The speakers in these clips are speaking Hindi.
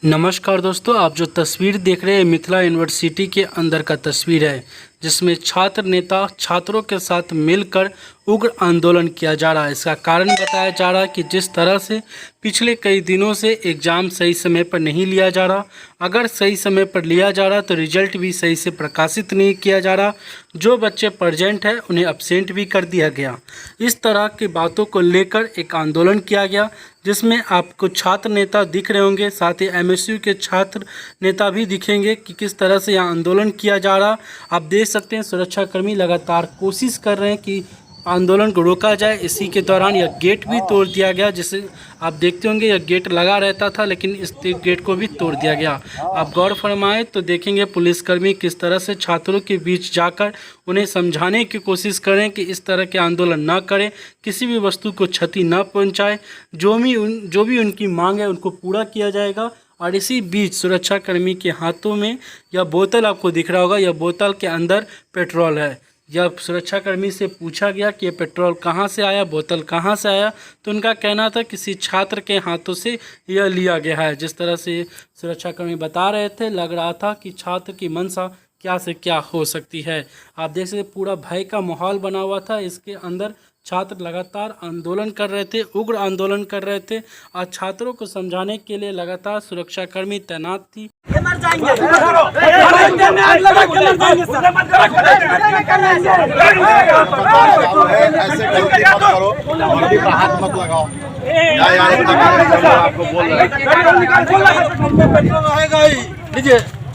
नमस्कार दोस्तों, आप जो तस्वीर देख रहे हैं मिथिला यूनिवर्सिटी के अंदर का तस्वीर है, जिसमें छात्र नेता छात्रों के साथ मिलकर उग्र आंदोलन किया जा रहा है। इसका कारण बताया जा रहा है कि जिस तरह से पिछले कई दिनों से एग्ज़ाम सही समय पर नहीं लिया जा रहा, अगर सही समय पर लिया जा रहा तो रिजल्ट भी सही से प्रकाशित नहीं किया जा रहा, जो बच्चे प्रेजेंट है उन्हें अब्सेंट भी कर दिया गया। इस तरह की बातों को लेकर एक आंदोलन किया गया, जिसमें आपको छात्र नेता दिख रहे होंगे, साथ ही एमएसयू के छात्र नेता भी दिखेंगे कि किस तरह से यहाँ आंदोलन किया जा रहा। आप देख सकते हैं सुरक्षाकर्मी लगातार कोशिश कर रहे हैं कि आंदोलन को रोका जाए। इसी के दौरान यह गेट भी तोड़ दिया गया, जिसे आप देखते होंगे यह गेट लगा रहता था, लेकिन इस गेट को भी तोड़ दिया गया। आप गौर फरमाएं तो देखेंगे पुलिसकर्मी किस तरह से छात्रों के बीच जाकर उन्हें समझाने की कोशिश करें कि इस तरह के आंदोलन ना करें, किसी भी वस्तु को क्षति न पहुंचाएं, जो भी उनकी मांग है उनको पूरा किया जाएगा। और इसी बीच सुरक्षाकर्मी के हाथों में यह बोतल आपको दिख रहा होगा, यह बोतल के अंदर पेट्रोल है। जब सुरक्षाकर्मी से पूछा गया कि ये पेट्रोल कहाँ से आया, बोतल कहाँ से आया, तो उनका कहना था किसी छात्र के हाथों से यह लिया गया है। जिस तरह से सुरक्षाकर्मी बता रहे थे, लग रहा था कि छात्र की मंशा क्या से क्या हो सकती है। आप देख सकते पूरा भय का माहौल बना हुआ था। इसके अंदर छात्र लगातार आंदोलन कर रहे थे, उग्र आंदोलन कर रहे थे, और छात्रों को समझाने के लिए लगातार सुरक्षाकर्मी तैनात थी।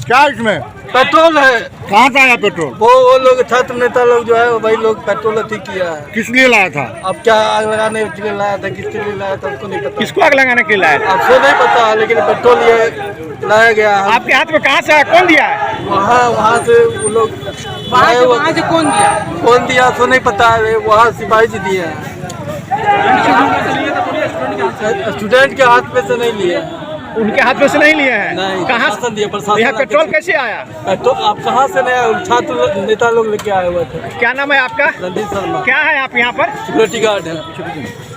क्या इसमें पेट्रोल है? कहाँ से आया पेट्रोल? वो लोग छात्र नेता लोग जो है वही लोग पेट्रोल अति किया है। किस लिए लाया था? अब क्या आग लगाने के लिए लाया था, किसके लिए लाया था उसको नहीं पता। किसको आग लगाने के लिए लाया था? अब से नहीं पता, लेकिन पेट्रोल ये लाया गया है। आपके हाथ में कहाँ से आया? कौन दिया है? वहाँ से वो लोग वहाँ से कौन दिया सो नहीं पता है। वहाँ सिपाही जी दिए हैं, स्टूडेंट के हाथ में से नहीं लिए। उनके हाथ में से नहीं लिए हैं? नहीं, कहाँ प्रशासन दिया, प्रशासन। यहाँ पेट्रोल कैसे आया? पेट्रोल आप कहाँ से नया छात्र नेता लोग लेके आए हुए थे। क्या नाम है आपका? रणदीप शर्मा। क्या है आप यहाँ पर? सिक्योरिटी गार्ड है। ठीक है।